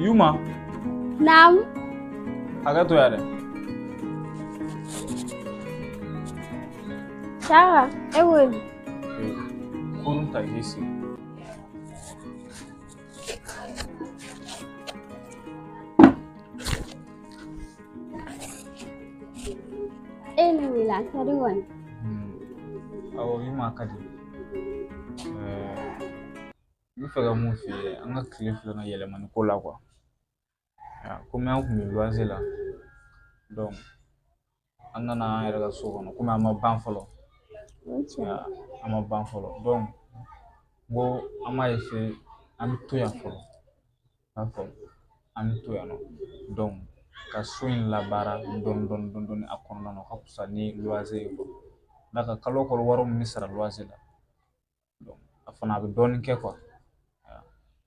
Yuma, Naam. haga to yare. Shaga, ewe. Kurun ta hisi. Ene wila kari wani. Awo Yuma kadi. Bi fɛga mun f'i ye an ka tile filanan yɛlɛmani ko la quoi. Komi an kun bɛ loyer la donc an nana an yɛrɛ ka so kɔnɔ komi an ma ban fɔlɔ. An ma ban fɔlɔ donc ngo an m'a essayer an bɛ to yan fɔlɔ. K'a fɔ an bɛ to yan nɔ donc ka so in labaara dɔɔni a kɔnɔna na o ka fisa ni loyer ye quoi. N'a ka kalo o kalo wari min bɛ sara loyer la donc a fana a bɛ dɔɔni kɛ quoi.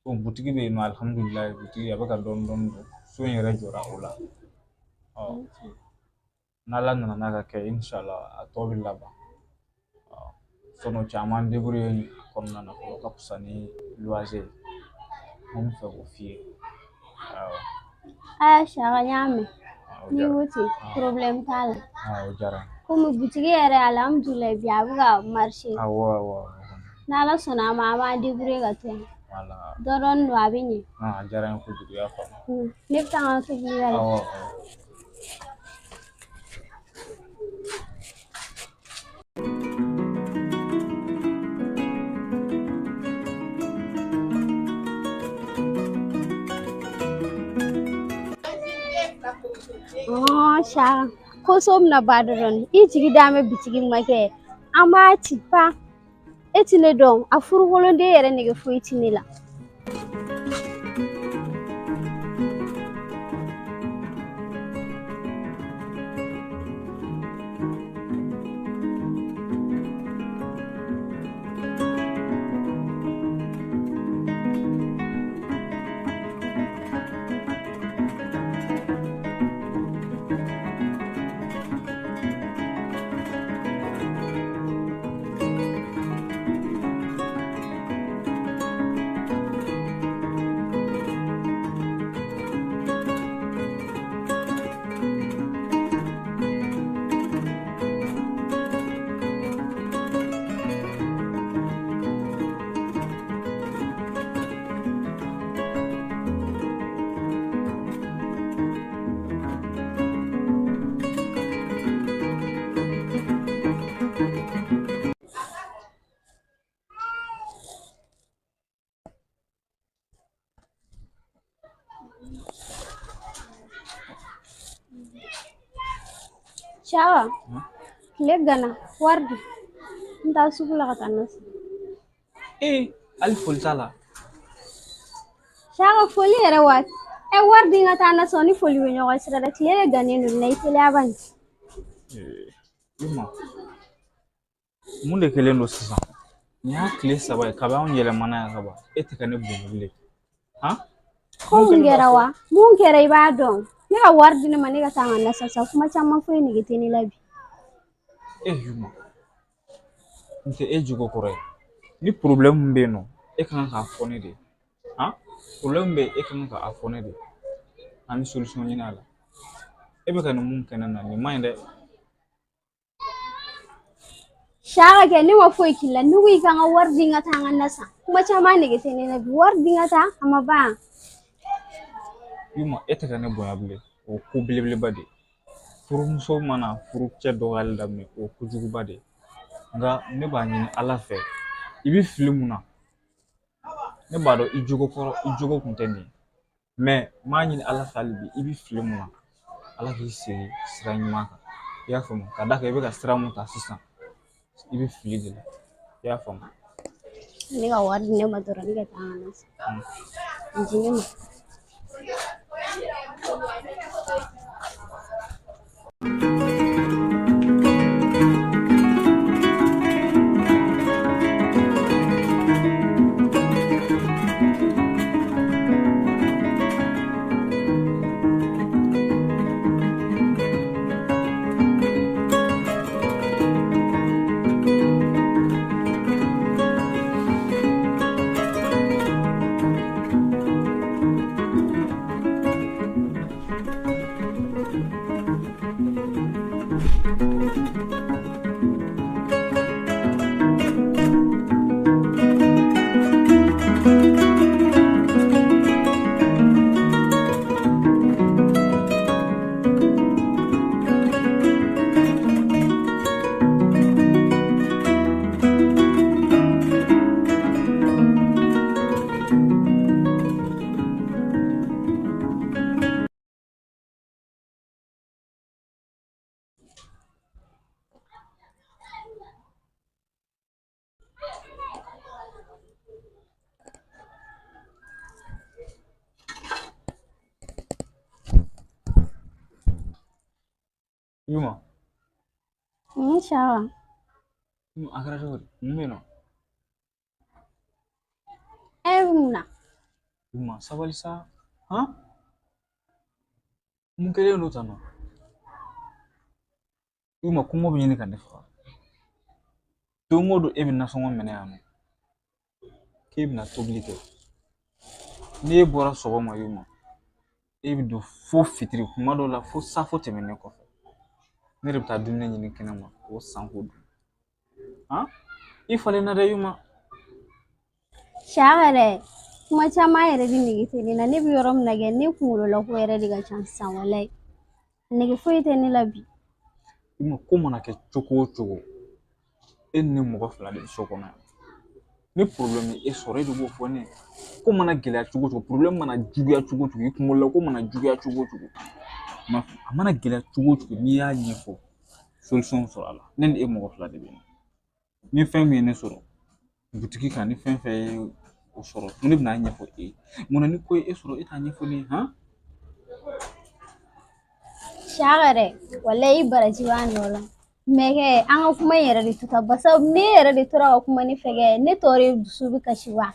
Donc butigi bɛ yen nɔ alhamdulilayi butigi a bɛ ka dɔɔni don so in yɛrɛ jɔra o la. N'Ala nana n'a ka kɛ inshallah a tɔ bɛ laban. Sinon caman débrouiller a kɔnɔna na o ka fisa ni loyer ye. N bɛ fɛ k'o f'i ye. Shaga ɲame. Ni wuti problem t'a la. O diyara. Komi butigi yɛrɛ alhamdulilayi bi a bɛ ka marcher. Awɔ. N'Ala sɔnna a ma an b'an débrouiller ka to yan. Voilà. Dɔɔni don a bɛ ɲɛ. A diyara n ye kojugu i y'a faamu. Ne bɛ taa n ka tobili la. Awɔ. Shaga. Ko so bɛna ba dɔrɔn i jigi d'an bɛ bitigi ma kɛ an b'a ci pa e ti ne dɔn a furukolonden yɛrɛ nege foyi ti ne la. Shaga, tile gana wari di n taa sugu la ka taa na san. Hali foli t'a la. Shaga foli yɛrɛ waati wari di n ka taa na san ni foli bɛ ɲɔgɔn sira la tile de gannen don na i teliya bani. Yuma mun de kɛlen don sisan nin y'a tile 3 ye kabi anw yɛlɛmana yan ka ban e tɛ ka ne bonya bilen. Ko mun kɛra wa mun kɛra i b'a dɔn ne ka wari di ne ma ne ka taa n ka na san kuma caman foyi nege tɛ ne la bi. Yuma n tɛ e jogo kɔrɔ ye ni problème min bɛ yen nɔ e ka kan k'a fɔ ne de ye. Problème bɛ e ka kan k'a fɔ ne de ye an bɛ solution ɲini a la. E bɛ ka nin mun kɛ ne na nin man ɲi dɛ. Shaga kɛ ne ma foyi k'i la ne ko i ka n ka wari di n ka taa n ka na san kuma caman nege tɛ ne la bi wari di n ka taa a ma ban. Yuma e tɛ ka ne bonya bilen o ko belebeleba de ye. Furumuso mana furu cɛ dɔgɔyali daminɛ o kojuguba de ye. Nka ne b'a ɲini Ala fɛ i bɛ fili mun na ne b'a dɔn i jogo kun tɛ nin ye mais n b'a ɲini Ala fɛ hali bi i bɛ fili mun na Ala k'i segin sira ɲuman kan i y'a faamu ka d'a kan i bɛ ka sira mun ta sisan i bɛ fili de la i y'a faamu. Ne ka wari di ne ma dɔrɔn ne ka taa n ka na san n di ne ma. Yuma. Inshallah. A kɛra cogo di? Mun bɛ yen nɔ? Mun na? Yuma sabali sa. Mun kɛlen don tan nɔ? Yuma kɔngɔ bɛ ɲini ka ne faga. Don o don e bɛ nasɔngɔ minɛ yan nɔ. K'e bɛna tobili kɛ. N'e bɔra sɔgɔma Yuma, e bɛ don fo fitiri kuma dɔw la fo safo tɛmɛnen kɔfɛ. Ne de bɛ taa dumuni ɲini kɛnɛma k'o san k'o dun. I falen na dɛ Yuma. Siya yɛrɛ kuma caman yɛrɛ de nege tɛ ne na, ne bɛ yɔrɔ min na kɛ ne kunkololako yɛrɛ de ka ca sisan walayi. Nege foyi tɛ ne la bi. Yuma ko mana kɛ cogo o cogo, e ni mɔgɔ fila de bɛ so kɔnɔ yan. Ni problème ye e sɔrɔ e de b'o fɔ ne. Ko mana gɛlɛya cogo o cogo, problème mana juguya cogo o cogo, i kunkolo la ko mana juguya cogo o cogo, a mana gɛlɛya cogo o cogo n'i y'a ɲɛfɔ solution sɔrɔ a la. Ne ni e mɔgɔ fila de bɛ yen. Ni fɛn min ye ne sɔrɔ butigi kan, ni fɛn fɛn ye o sɔrɔ, ne bɛna ɲɛfɔ e ye. Munna ni ko ye e sɔrɔ e t'a ɲɛfɔ ne ye? Siya yɛrɛ walayi i baraji b'a nɔ la. Mais kɛ an ka kuma in yɛrɛ de to tan basa ne yɛrɛ de tora ka kuma ne fɛ kɛ ne tɔ de dusu bɛ kasi wa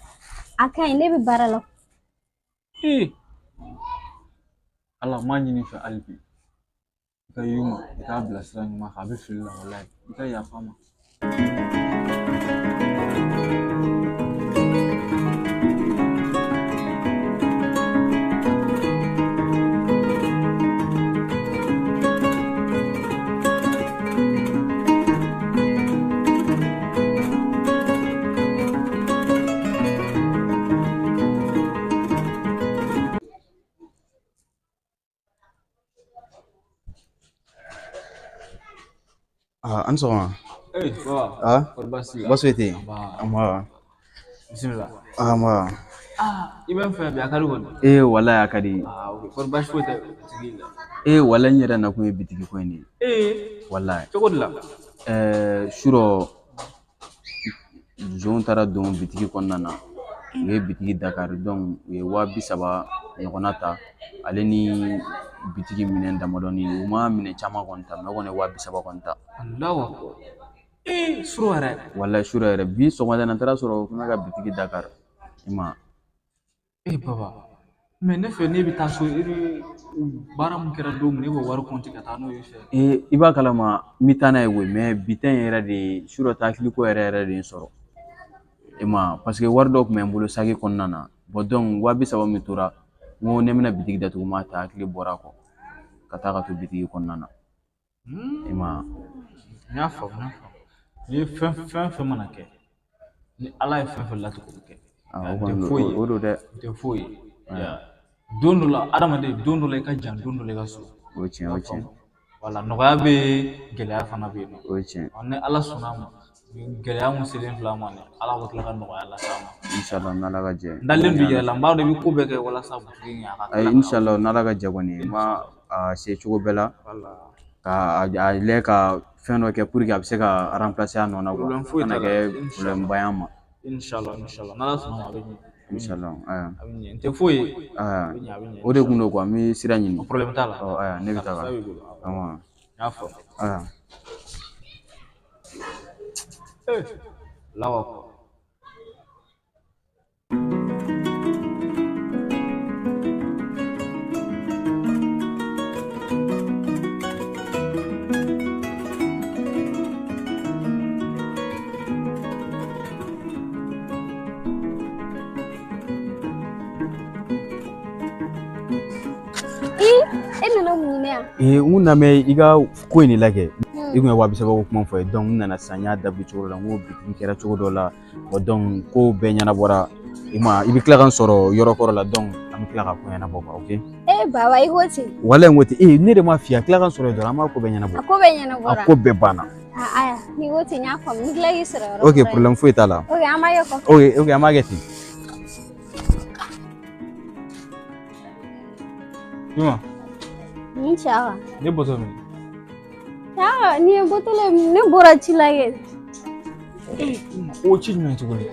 a ka ɲi ne bɛ baara la. Ala m'a ɲini fɛ hali bi i ka Yuma i k'a bila sira ɲuman kan, a bɛ fili la walayi i ka yafa a ma. An sɔgɔma. Baba. Kɔri baasi la? Baasi foyi tɛ yen. Anba. Bisimila. Anba. I bɛ n fɛ bi a ka di kɔni? Walayi a ka di. Kɔri baasi foyi tɛ bitigi la? Walayi n yɛrɛ nakun ye bitigi ko in de ye. Walayi. Cogo di la? Surɔ nson taara don bitigi kɔnɔna na. U ye bitigi Dakar donc u ye 30,000 ɲɔgɔnna ta ale ni bitigi minɛn damadɔni. U ma minɛn caman kɔni ta mais o kɔni ye 30,000 kɔni ta. Alahu akbar. Suro yɛrɛ. Walayi suro yɛrɛ bi sɔgɔmada in na n taara sɔrɔ u kan ka bitigi Dakar. I ma. Baba. Mais ne fɛ ne bɛ taa so e bɛ baara mun kɛra don min e b'o wari compter ka taa n'o ye fɛ. I b'a kalama n bɛ taa n'a ye koyi mais bi ta in yɛrɛ de suro ta hakiliko yɛrɛ de n sɔrɔ. I ma parce que wari dɔ tun bɛ n bolo saki kɔnɔna na. Bon donc 30,000 min tora n ko ne bɛna bitigi datugu n b'a ta hakili bɔra a kɔ ka taa ka to bitigi kɔnɔna na. I ma. N y'a faamu. Ni fɛn mana kɛ ni Ala ye fɛn fɛn latigɛ o bɛ kɛ. O don dɛ. O tɛ foyi ye. Don dɔ la adamaden don dɔ la i ka jan don dɔ la i ka so. O ye tiɲɛ o ye tiɲɛ. Wala nɔgɔya bɛ yen gɛlɛya fana bɛ yen. O ye tiɲɛ. Ni Ala sɔnna a ma gɛlɛya mun selen filɛ a ma ni Ala bɛ tila ka nɔgɔya lase a ma. Inshallah n'Ala ka jɛ. N dalen don i yɛrɛ la n b'a dɔn i bɛ ko bɛɛ kɛ walasa butigi in a ka kila. Inshallah n'Ala ka jɛ kɔni n b'a se cogo bɛɛ la ka lajɛ ka fɛn dɔ kɛ pour que a bɛ se ka remplacer a nɔ na quoi. Kana kɛ problème ba y'an ma. Inshallah n'Ala sɔnna a bɛ ɲɛ. Inshallah a bɛ ɲɛ n tɛ foyi ye. O de kun don quoi n bɛ sira ɲini. Problème t'a la. Ne bɛ taga. N y'a fɔ. Lawa. N lamɛn i ka ko in de lajɛ i kun ye 30,000 ko kuma fɔ ye donc n nana sisan n y'a dabiri cogo la n ko bitigi kɛra cogo dɔ la donc ko bɛɛ ɲɛnabɔra i bɛ tila ka n sɔrɔ yɔrɔ kɔrɔ la donc an bɛ tila ka ko ɲɛnabɔ quoi ok. Baba i ko ten. Walayi n ko ten ne de ma f'i ye a tila ka n sɔrɔ yen dɔrɔn an b'a ko bɛɛ ɲɛnabɔ. A ko bɛɛ ɲɛnabɔra. A ko bɛɛ banna. Aya n'i ko ten n y'a faamu n tila k'i sɔrɔ yɔrɔ. Ok problème foyi t'a la. Ok an b'a kɛ kɔfɛ. Ok an b'a kɛ ten. Yuma. Inshallah. Ne bɔtɔ min? Ni ye bɔtɔla ne bɔra ci la kɛ. O ci jumɛn tuguni?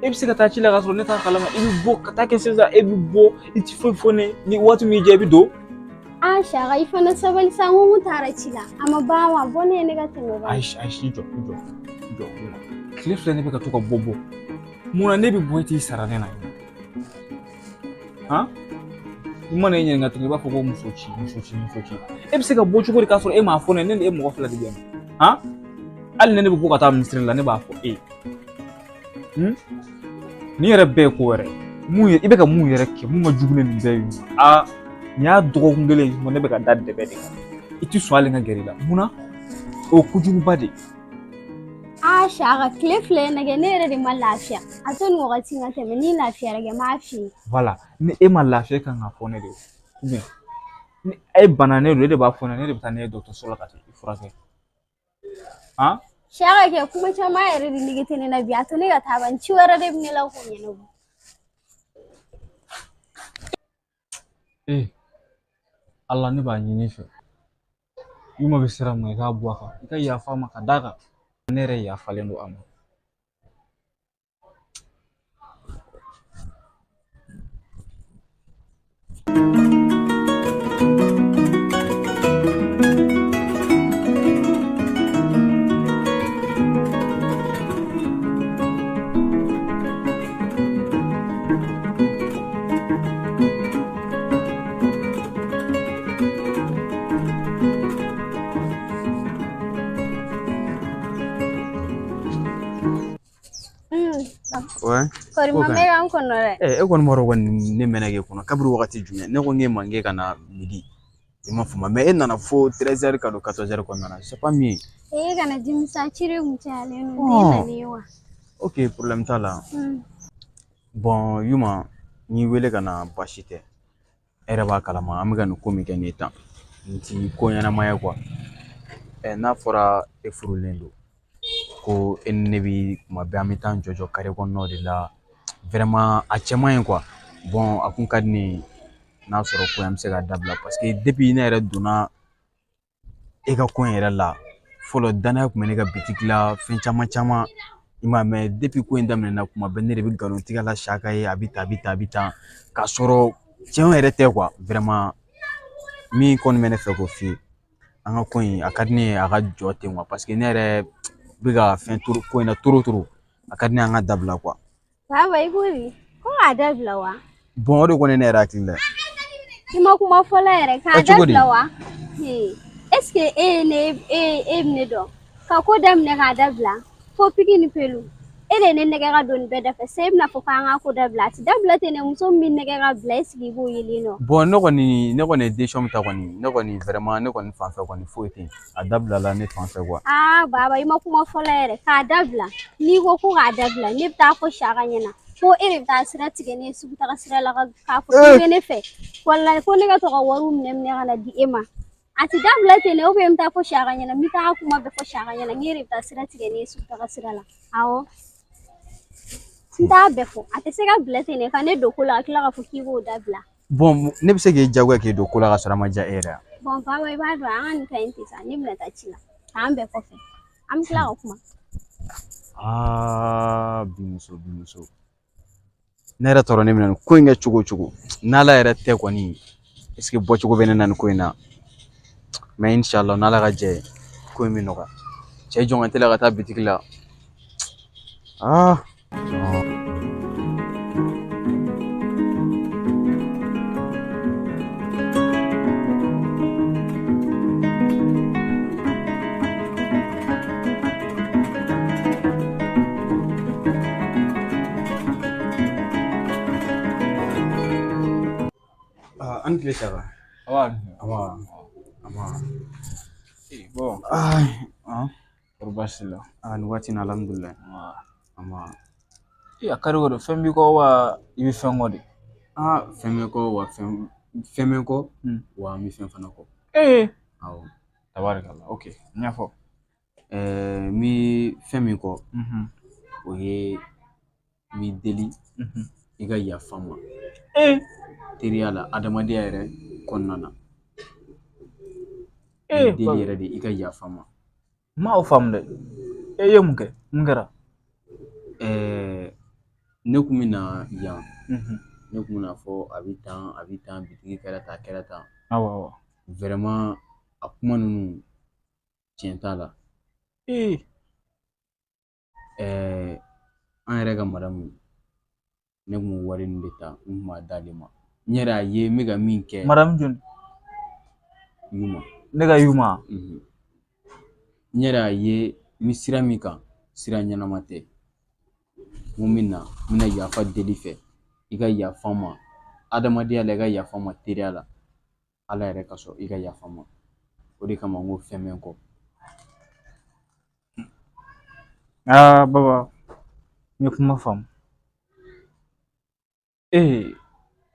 E bɛ se ka taa ci la k'a sɔrɔ ne t'a kalama i bɛ bɔ ka taa kɛ sisan e bɛ bɔ i ti foyi fɔ ne ni waati min diya i bɛ don. Aisha i fana sabali sa mun tara ci la amma ba ma bone ne ga teme ba Aisha jo kile fila ne bɛ ka to ka bɔ mun na ne bɛ bɔ ti sara ne na ha i mana e ɲininka tuguni i b'a fɔ ko muso ci e bɛ se ka bɔ cogo di k'a sɔrɔ e m'a fɔ ne ni e mɔgɔ fila de bɛ yan ha hali ne bɛ bɔ ka taa misiri la ne b'a fɔ e ni yɛrɛ bɛɛ ye ko wɛrɛ i bɛ ka mun yɛrɛ kɛ mun ka jugu ne nin bɛɛ ye nin y'a dɔgɔkun kelen ye ne bɛ ka da dɛbɛ de kan i ti sɔn hali n ka gɛrɛ i la mun na o ye kojuguba de Aisha ka kile fila nage ne yɛrɛ de ma lafiya a to nin wagati ka tɛmɛ ni lafiya yɛrɛ m'a fi voilà ni e ma lafiya kan ka fɔ ne de ye ni e bana ne do e de b'a fɔ ne de bɛ taa ne ye dɔgɔtɔrɔso la ka taa i furakɛ Shaka ke kuma caman yɛrɛ de nege tɛ ne na bi a to ne ka taa ban ci wɛrɛ de bɛ ne la k'o ɲɛnabɔ Allah ne b'a ɲini fɛ i ma bɛ sira min i k'a bɔ a kan i ka yafa a ma ka d'a kan ne yɛrɛ yafalen don a ma Ouais. Kori ma me kan kono re. E kɔni mɔrɔ kɔni ne mɛnɛ ke kɔnɔ kabiri wagati jumɛn ne ko ŋe mange kana midi i ma fuma mais e nana fo 13h ka do 14h kɔnɔna c'est pas mieux Kana jimisa cire mu tale no dina ne wa. OK problème t'a la bon Yuma ni wele kana basi tɛ e yɛrɛ b'a kalama an bɛ ka nin ko min kɛ nin tan nin ti ko ɲɛnama ye quoi n'a fɔra e furulen don ko e ni ne bi kuma bɛɛ an bɛ taa jɔjɔ carré kɔnɔnaw de la vraiment a cɛ man ɲi quoi bon a kun ka di ne n'a sɔrɔ ko an bɛ se ka dabila parce que depuis ne yɛrɛ donna e ka ko in yɛrɛ la fɔlɔ danaya kun bɛ ne ka bitiki la fɛn caman i m'a mɛn depuis ko in daminɛna kuma bɛɛ ne de bɛ nkalon tigɛ la Saka ye a bɛ tan k'a sɔrɔ tiɲɛ yɛrɛ tɛ quoi vraiment min kɔni bɛ ne fɛ k'o f'i ye an ka ko in a ka di ne ye a ka jɔ ten quoi parce que ne yɛrɛ bɛ ka fɛn turu ko in na trop a ka di ne ye an ka dabila quoi. Baba i buri ko a dabila wa. Bon o de kɔni ne yɛrɛ hakili la. I ma kuma fɔlɔ yɛrɛ k'a dabila wa. Est-ce que e ne dɔn ka ko daminɛ k'a dabila fo piki ni pelu e de ne nɛgɛ ka don bɛɛ dafɛ se bɛna fɔ k'an ka ko dabila a ti dabila ten ne muso min nɛgɛ ka bila e sigi i b'o yelen nɔ. Bon ne kɔni ye décision ta kɔni ne kɔni vraiment ne kɔni fan fɛ kɔni foyi tɛ a dabila la ne fan fɛ quoi. Baba i ma kuma fɔlɔ yɛrɛ k'a dabila n'i ko ko k'a dabila ne bɛ taa fɔ Saka ɲɛna ko e de bɛ taa sira tigɛ ne sugu taga sira la k'a fɔ k'i bɛ ne fɛ wallahi ko ne ka to ka wariw minɛ ka na di e ma a ti dabila ten ne n bɛ taa fɔ Saka ɲɛna n bɛ taa kuma bɛɛ fɔ Saka ɲɛna n de bɛ taa sira tigɛ ne sugu taga sira la awɔ n t'a bɛɛ fɔ a tɛ se ka bila ten ne ka ne don ko la ka tila k'a fɔ k'i b'o dabila. Bon ne bɛ se k'e jagoya k'e don ko la ka sɔrɔ a ma diya e yɛrɛ wa. Bon Baba i b'a dɔn an ka nin ta in tɛ sa ne bɛna taa ci la k'an bɛɛ kɔfɛ an bɛ tila ka kuma. Bimuso ne yɛrɛ tɔɔrɔ ne bɛna nin ko in kɛ cogo o cogo n'Ala yɛrɛ tɛ kɔni est-ce que bɔcogo bɛ ne na nin ko in na mais inchallah n'Ala ka jɛ ye ko in bɛ nɔgɔya cɛ jɔn ka teliya ka taa bitiki la an tile saba ama bon kɔri baasi la nin waati in na alhamdulillah ama a kari o de fɛn b'i kɔ wa i bɛ fɛn kɔ de fɛn bɛ kɔ wa fɛn bɛ kɔ wa n bɛ fɛn fana kɔ awɔ tabarikala ok n y'a fɔ n bɛ fɛn min kɔ o ye n bɛ deli i ka yafa n ma teriya la adamadenya yɛrɛ kɔnɔna na deli yɛrɛ de i ka yafa n ma n m'aw faamu dɛ e ye mun kɛ mun kɛra ne kun bɛ na yan ne kun bɛna fɔ a bɛ tan bitigi kɛra tan awɔ vraiment a kuma ninnu tiɲɛ t'a la. An yɛrɛ ka madamu ne kun wari nin de ta n kun b'a d'ale ma. N yɛrɛ y'a ye n bɛ ka min kɛ. Madame jɔn? Yuma. Ne ka Yuma. N yɛrɛ y'a ye n bɛ sira min kan sira ɲɛnama tɛ. N ko n bɛna yafa deli fɛ i ka yafa n ma adamadenya la i ka yafa n ma teriya la Ala yɛrɛ ka sɔrɔ i ka yafa n ma. O de kama n ko fɛn bɛ n kɔ. Baba, n ye kuma faamu.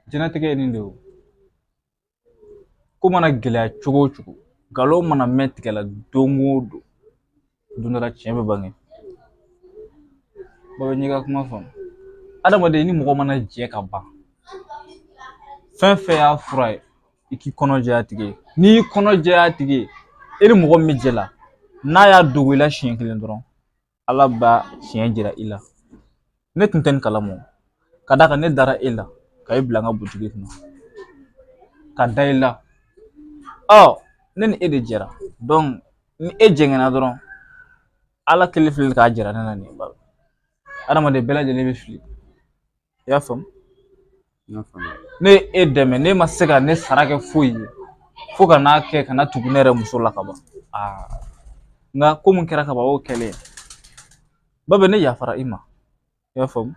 Jɛnatigɛ ye nin de ye o. Ko mana gɛlɛya cogo o cogo, nkalon mana mɛn tigɛ la don o don, don dɔ la tiɲɛ bɛ bange. Baba, n y'i ka kuma faamu. Adamaden ni mɔgɔ mana jɛ ka ban, fɛn fɛn y'a fura ye, i k'i kɔnɔ jɛya a tigi ye. N'i y'i kɔnɔ jɛya a tigi ye, e ni mɔgɔ min bɛ jɛ la, n'a y'a dogo i la siɲɛ kelen dɔrɔn, Ala b'a siɲɛ jira i la. Ne tun tɛ nin kalama o. Ka d'a kan ne dara e la, ka e bila n ka butigi kɔnɔ, ka da i la. Ne ni e de jɛra. Donc ni e jɛngɛnna dɔrɔn, Ala kelen filɛ k'a jira ne la nin ye. Adamaden bɛɛ lajɛlen bɛ fili. I y'a faamu? Ne ye e dɛmɛ, ne ma se ka ne sara kɛ foyi ye, fo ka n'a kɛ ka na tugu ne yɛrɛ muso la ka ban. Nka ko mun kɛra ka ban o kɛlen. Baba, ne yafara i ma. I y'a faamu?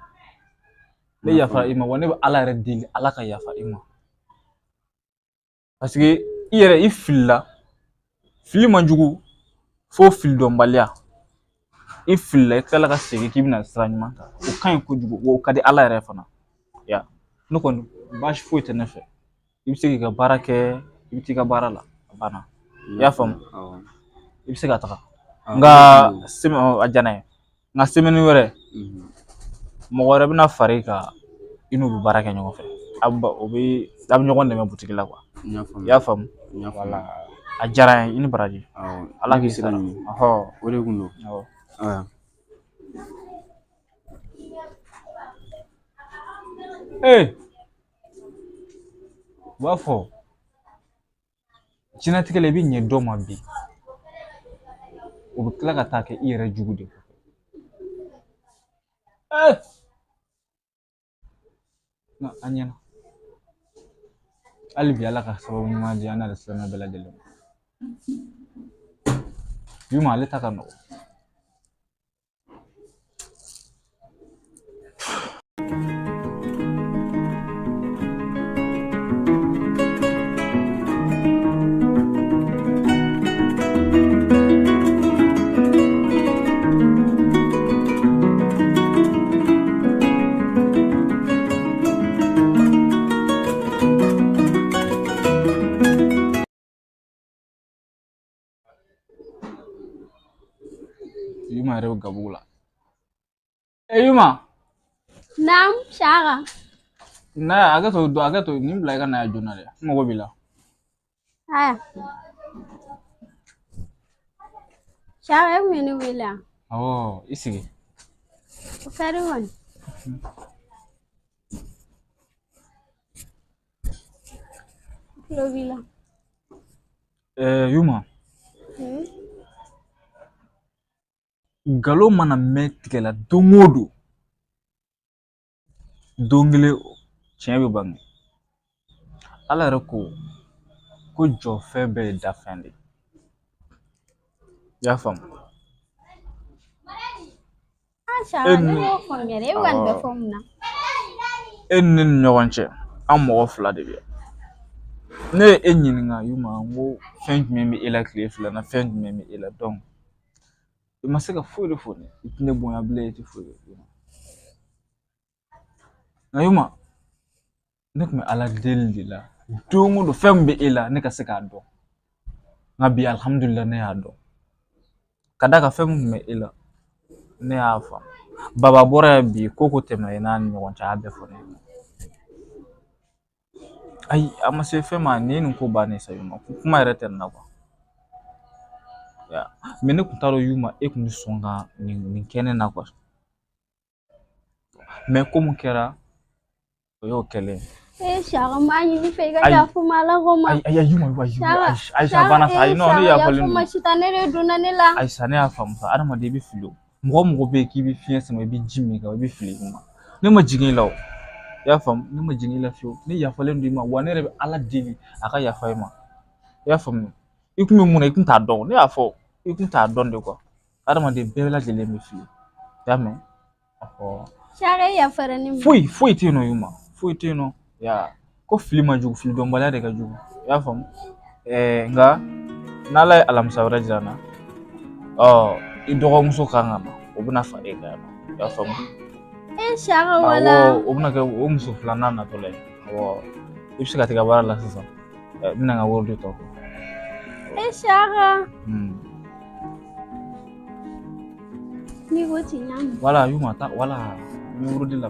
Ne yafara i ma, wa ne bɛ Ala yɛrɛ deli Ala ka yafa i ma. Parce que i yɛrɛ i filila. Fili man jugu fo fili dɔnbaliya. I filila i tilala ka segin k'i bɛna sira ɲuman ta. O ka ɲi kojugu, o ka di Ala yɛrɛ fana. Ne kɔni baasi foyi tɛ ne fɛ. I bɛ se k'i ka baara kɛ, i bɛ t'i ka baara la, a banna. I y'a faamu? I bɛ se ka taga. Nka a diyara n ye. Nka semaine wɛrɛ, mɔgɔ wɛrɛ bɛna fara i kan, i n'u bɛ baara kɛ ɲɔgɔn fɛ. A bɛ ɲɔgɔn dɛmɛ butigi la quoi. I y'a faamu? A diyara n ye, i ni baraji. Ala k'i sara. O de kun don. U b'a fɔ jɛnatigɛ la i bɛ ɲɛ dɔ ma bi, o bɛ tila ka taa kɛ i yɛrɛ jugu de kɔfɛ. Nka an ɲɛna. Hali bi Ala ka sababu ɲuman di an n'ale silamɛ bɛɛ lajɛlen ma. Yuma, ale ta ka nɔgɔn. Yuma yɛrɛ bɛ gabugu la. Yuma. Naam, Shaka. Hakɛ to nin bila i ka na yan joona dɛ. N mago b'i la. Shaka, e kun ye ne wele yan. I sigi. O kɛra kɔni. Tulo b'i la. Yuma. Nkalon mana mɛn tigɛ la don o don, don kelen tiɲɛ bɛ bange. Ala yɛrɛ ko jɔ fɛn bɛɛ ye dafɛn de. I y'a faamu? E ni ne ni ɲɔgɔn cɛ, an mɔgɔ fila de bɛ yan. Ne ye e ɲininka Yuma, n ko fɛn jumɛn bɛ e la tile fila na, fɛn jumɛn bɛ e la donc i ma se ka foyi de fɔ ne ye. I tɛ ne bonya bilen, i tɛ foyi de fɔ. Nka Yuma, ne tun bɛ Ala deli de la don o don fɛn min bɛ e la ne ka se k'a dɔn. Nka bi alhamdulilah ne y'a dɔn. Ka d'a kan fɛn min tun bɛ e la ne y'a faamu. Baba bɔra yan bi ko tɛmɛna i n'a ni ɲɔgɔn cɛ, a y'a bɛɛ fɔ ne ɲɛna. Ayi, a ma se fɛn ma, nin ye nin ko bannen sa Yuma. Kuma yɛrɛ tɛ nin na quoi. Mais ne tun t'a dɔn Yuma e tun bɛ sɔn ka nin kɛ ne na quoi. Mais ko mun kɛra, o y'o kɛlen. Shaka ma ɲini fɛ i ka yafa ma Ala ko ma. Yuma Aisha bana sa no ne yafalen ma sita ne de donna ne la. Aisha ne y'a faamu sa adamaden i bɛ fili mɔgɔ bɛ yen k'i bɛ fiɲɛ sama i bɛ ji min kan i bɛ fili ma ne ma jigin i la o i y'a faamu ne ma jigin i la fiyewu ne yafalen don i ma wa ne yɛrɛ bɛ Ala deli a ka yafa i ma i y'a faamu i kun bɛ mun na i kun t'a dɔn ne y'a fɔ i kun t'a dɔn de adamaden bɛɛ lajɛlen bɛ fili i y'a mɛn Shaka yafara ni foyi tɛ yen nɔ Yuma foyi tɛ yen nɔ ya ko fili ma jugu fili dɔnbaliya de ka jugu i y'a faamu nka n'Ala ye alamisa wɛrɛ jira n na i dɔgɔmuso kan ka na o bɛna fara e kan i y'a faamu Shaka wala o bɛna kɛ o muso filanan natɔla ye i bɛ se ka taa baara la sisan n bɛna n ka wari de tɔ Shaka ni ko ti ɲa wala Yuma ta wala n bɛ wari de la